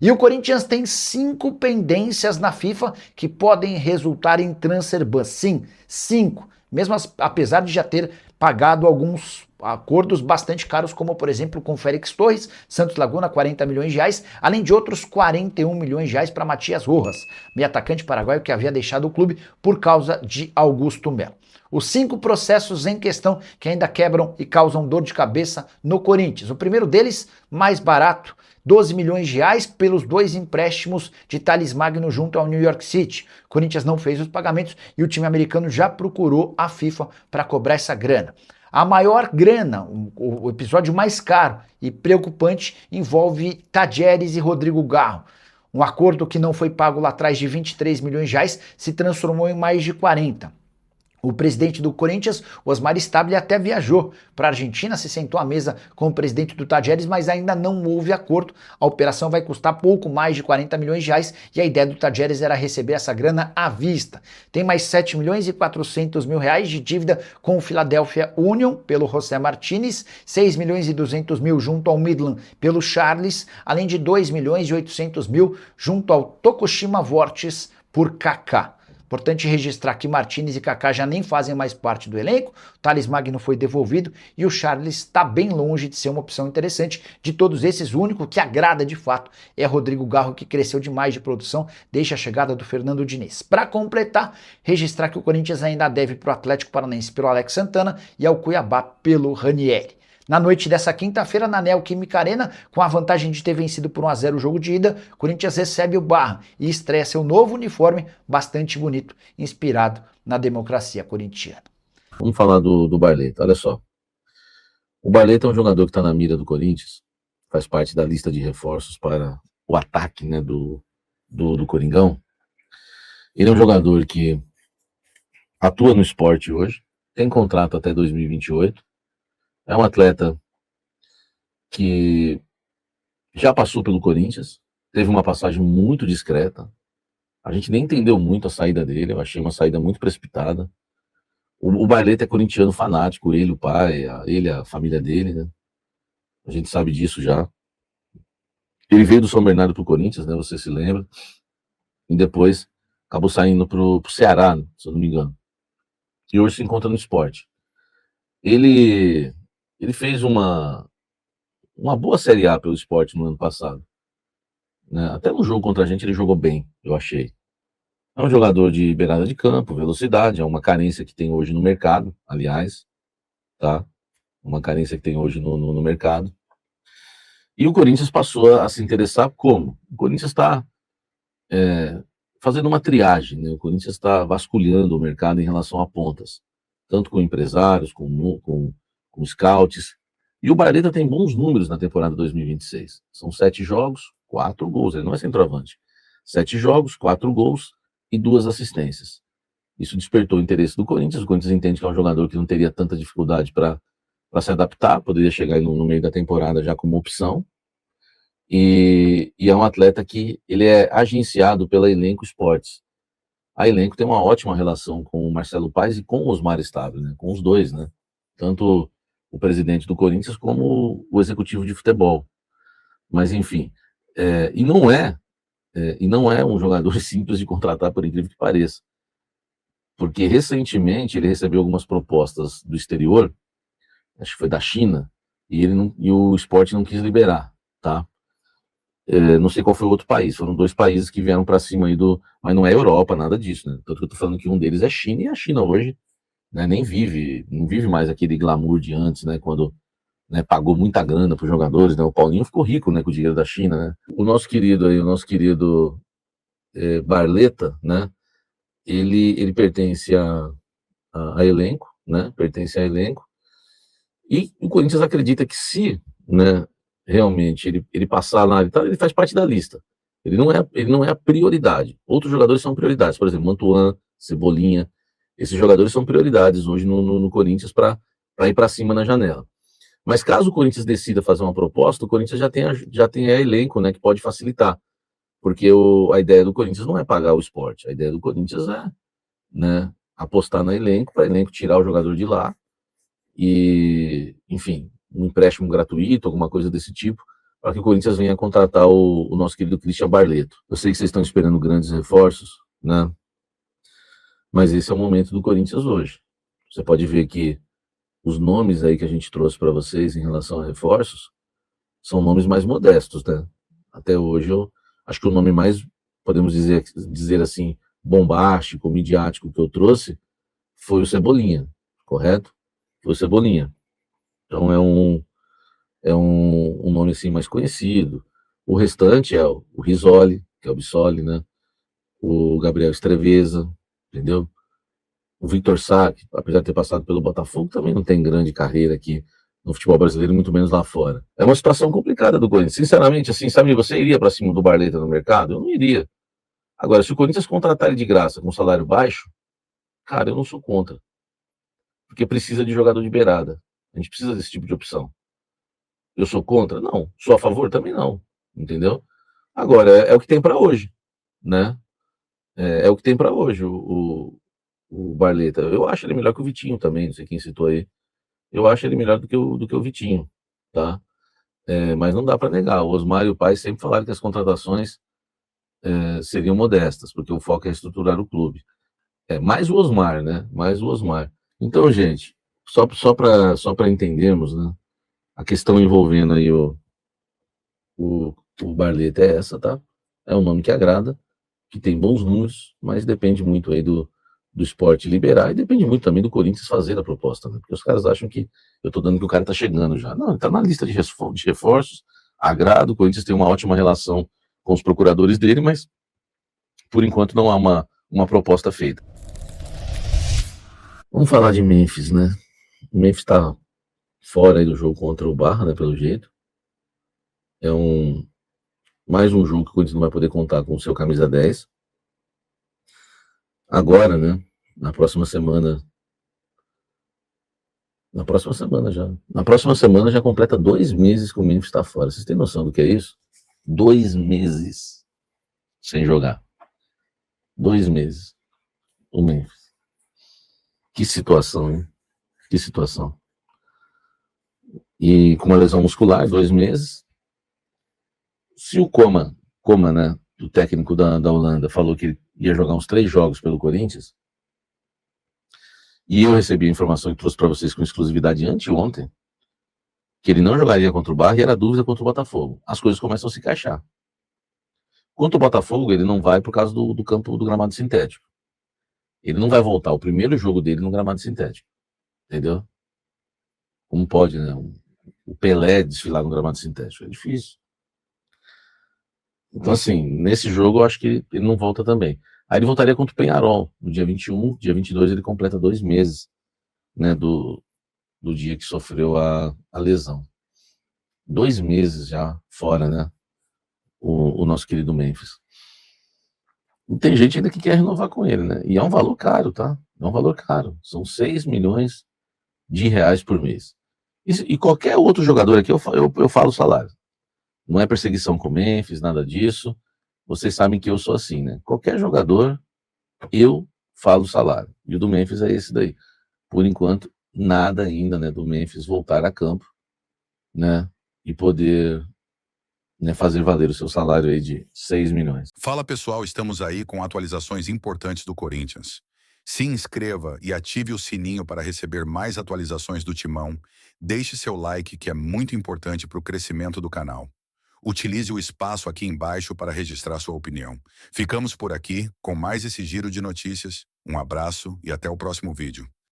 E o Corinthians tem 5 pendências na FIFA que podem resultar em transfer ban. Sim, 5. Mesmo apesar de já ter pagado alguns acordos bastante caros, como por exemplo com Félix Torres, Santos Laguna, 40 milhões de reais, além de outros 41 milhões de reais para Matias Rojas, meio atacante paraguaio que havia deixado o clube por causa de Augusto Melo. Os 5 processos em questão que ainda quebram e causam dor de cabeça no Corinthians. O primeiro deles, mais barato, 12 milhões de reais pelos 2 empréstimos de Thales Magno junto ao New York City. O Corinthians não fez os pagamentos e o time americano já procurou a FIFA para cobrar essa grana. A maior grana, o episódio mais caro e preocupante, envolve Tadieres e Rodrigo Garro. Um acordo que não foi pago lá atrás de 23 milhões de reais se transformou em mais de 40. O presidente do Corinthians, Osmar Stabile, até viajou para a Argentina, se sentou à mesa com o presidente do Tadieres, mas ainda não houve acordo. A operação vai custar pouco mais de 40 milhões de reais e a ideia do Tadieres era receber essa grana à vista. Tem mais 7 milhões e 400 mil reais de dívida com o Philadelphia Union pelo José Martinez, 6 milhões e 200 mil junto ao Midland pelo Charles, além de 2 milhões e 800 mil junto ao Tokushima Vortis por Kaká. Importante registrar que Martinez e Kaká já nem fazem mais parte do elenco, o Thales Magno foi devolvido e o Charles está bem longe de ser uma opção interessante. De todos esses, o único que agrada de fato é Rodrigo Garro, que cresceu demais de produção desde a chegada do Fernando Diniz. Para completar, registrar que o Corinthians ainda deve para o Atlético Paranaense pelo Alex Santana e ao Cuiabá pelo Ranieri. Na noite dessa quinta-feira, na Neoquímica Arena, com a vantagem de ter vencido por 1-0 o jogo de ida, o Corinthians recebe o Barra e estreia seu novo uniforme, bastante bonito, inspirado na democracia corintiana. Vamos falar do Barleta, olha só. O Barleta é um jogador que está na mira do Corinthians, faz parte da lista de reforços para o ataque, né, do Coringão. Ele é um jogador que atua no esporte hoje, tem contrato até 2028, é um atleta que já passou pelo Corinthians, teve uma passagem muito discreta, a gente nem entendeu muito a saída dele, eu achei uma saída muito precipitada. O Barleta é corintiano fanático, ele, o pai, ele, a família dele, né? A gente sabe disso já. Ele veio do São Bernardo pro Corinthians, né? Você se lembra? E depois acabou saindo pro Ceará, né, se eu não me engano. E hoje se encontra no esporte. Ele fez uma boa Série A pelo esporte no ano passado, né? Até no jogo contra a gente ele jogou bem, eu achei. É um jogador de beirada de campo, velocidade, é uma carência que tem hoje no mercado, aliás, tá? Uma carência que tem hoje no mercado. E o Corinthians passou a se interessar como? O Corinthians está fazendo uma triagem, né? O Corinthians está vasculhando o mercado em relação a pontas, tanto com empresários, com scouts. E o Barleta tem bons números na temporada 2026. São 7 jogos, 4 gols. Ele não é centroavante. 7 jogos, 4 gols e 2 assistências. Isso despertou o interesse do Corinthians. O Corinthians entende que é um jogador que não teria tanta dificuldade para se adaptar, poderia chegar no meio da temporada já como opção. E é um atleta que ele é agenciado pela Elenco Esportes. A Elenco tem uma ótima relação com o Marcelo Paes e com o Osmar Stabile, né? Com os dois, né? Tanto o presidente do Corinthians como o executivo de futebol. Mas enfim, e não é um jogador simples de contratar, por incrível que pareça, porque recentemente ele recebeu algumas propostas do exterior, acho que foi da China, e o Sport não quis liberar, tá? Não sei qual foi o outro país, foram 2 países que vieram para cima aí mas não é Europa, nada disso, né? Tanto que eu tô falando que um deles é China, e a China hoje, né, não vive mais aquele glamour de antes, né, quando, né, pagou muita grana para os jogadores, né? O Paulinho ficou rico, né, com o dinheiro da China, né? O nosso querido Barleta, né, ele pertence a Elenco, né, pertence a Elenco, e o Corinthians acredita que se, né, realmente ele passar lá, ele faz parte da lista. Ele não é a prioridade. Outros jogadores são prioridades, por exemplo, Mantuan, Cebolinha, esses jogadores são prioridades hoje no Corinthians para ir para cima na janela. Mas caso o Corinthians decida fazer uma proposta, o Corinthians já tem a Elenco, né, que pode facilitar. Porque a ideia do Corinthians não é pagar o Sport, a ideia do Corinthians é, né, apostar na Elenco, para Elenco tirar o jogador de lá e, enfim, um empréstimo gratuito, alguma coisa desse tipo, para que o Corinthians venha contratar o nosso querido Christian Barletto. Eu sei que vocês estão esperando grandes reforços, né? Mas esse é o momento do Corinthians hoje. Você pode ver que os nomes aí que a gente trouxe para vocês em relação a reforços são nomes mais modestos, né? Até hoje eu acho que o nome mais, podemos dizer assim, bombástico, midiático que eu trouxe foi o Cebolinha, correto? Foi o Cebolinha. Então é um nome assim mais conhecido. O restante é o Risoli, que é o Bissoli, né? O Gabriel Estreveza, entendeu? O Victor Sá, que, apesar de ter passado pelo Botafogo, também não tem grande carreira aqui no futebol brasileiro, muito menos lá fora. É uma situação complicada do Corinthians. Sinceramente, assim, sabe, você iria para cima do Barleta no mercado? Eu não iria. Agora, se o Corinthians contratar ele de graça com salário baixo, cara, eu não sou contra. Porque precisa de jogador de beirada. A gente precisa desse tipo de opção. Eu sou contra? Não. Sou a favor? Também não. Entendeu? Agora, é o que tem para hoje, né? É o que tem para hoje, o Barleta. Eu acho ele melhor que o Vitinho também, não sei quem citou aí. Eu acho ele melhor do que o Vitinho, tá? Mas não dá para negar. O Osmar e o Pai sempre falaram que as contratações seriam modestas, porque o foco é estruturar o clube. Mais o Osmar, né? Mais o Osmar. Então, gente, só para entendermos, né? A questão envolvendo aí o Barleta é essa, tá? É um nome que agrada, que tem bons números, mas depende muito aí do esporte liberar e depende muito também do Corinthians fazer a proposta, né? Porque os caras acham que eu tô dando que o cara tá chegando já. Não, ele tá na lista de reforços, agrado, o Corinthians tem uma ótima relação com os procuradores dele, mas por enquanto não há uma proposta feita. Vamos falar de Memphis, né? O Memphis tá fora aí do jogo contra o Barra, né, pelo jeito. É mais um jogo que o Corinthians não vai poder contar com o seu camisa 10. Agora, né, na próxima semana já completa 2 meses que o Memphis está fora. Vocês têm noção do que é isso? 2 meses sem jogar. 2 meses. O Memphis. Que situação, hein? Que situação. E com uma lesão muscular, 2 meses. Se o Coma, né, o técnico da Holanda, falou que ia jogar uns 3 jogos pelo Corinthians, e eu recebi a informação que trouxe para vocês com exclusividade anteontem, que ele não jogaria contra o Barra e era dúvida contra o Botafogo. As coisas começam a se encaixar. Contra o Botafogo, ele não vai por causa do campo do gramado sintético. Ele não vai voltar o primeiro jogo dele no gramado sintético. Entendeu? Como pode, né? O Pelé desfilar no gramado sintético. É difícil. Então, assim, nesse jogo eu acho que ele não volta também. Aí ele voltaria contra o Peñarol, no dia 21, dia 22 ele completa 2 meses, né, do dia que sofreu a lesão. 2 meses já fora, né, o nosso querido Memphis. E tem gente ainda que quer renovar com ele, né, e é um valor caro, tá? É um valor caro, são 6 milhões de reais por mês. E qualquer outro jogador aqui, eu falo o salário. Não é perseguição com o Memphis, nada disso. Vocês sabem que eu sou assim, né? Qualquer jogador, eu falo o salário. E o do Memphis é esse daí. Por enquanto, nada ainda, né, do Memphis voltar a campo, né, e poder, né, fazer valer o seu salário aí de 6 milhões. Fala pessoal, estamos aí com atualizações importantes do Corinthians. Se inscreva e ative o sininho para receber mais atualizações do Timão. Deixe seu like, que é muito importante para o crescimento do canal. Utilize o espaço aqui embaixo para registrar sua opinião. Ficamos por aqui com mais esse giro de notícias. Um abraço e até o próximo vídeo.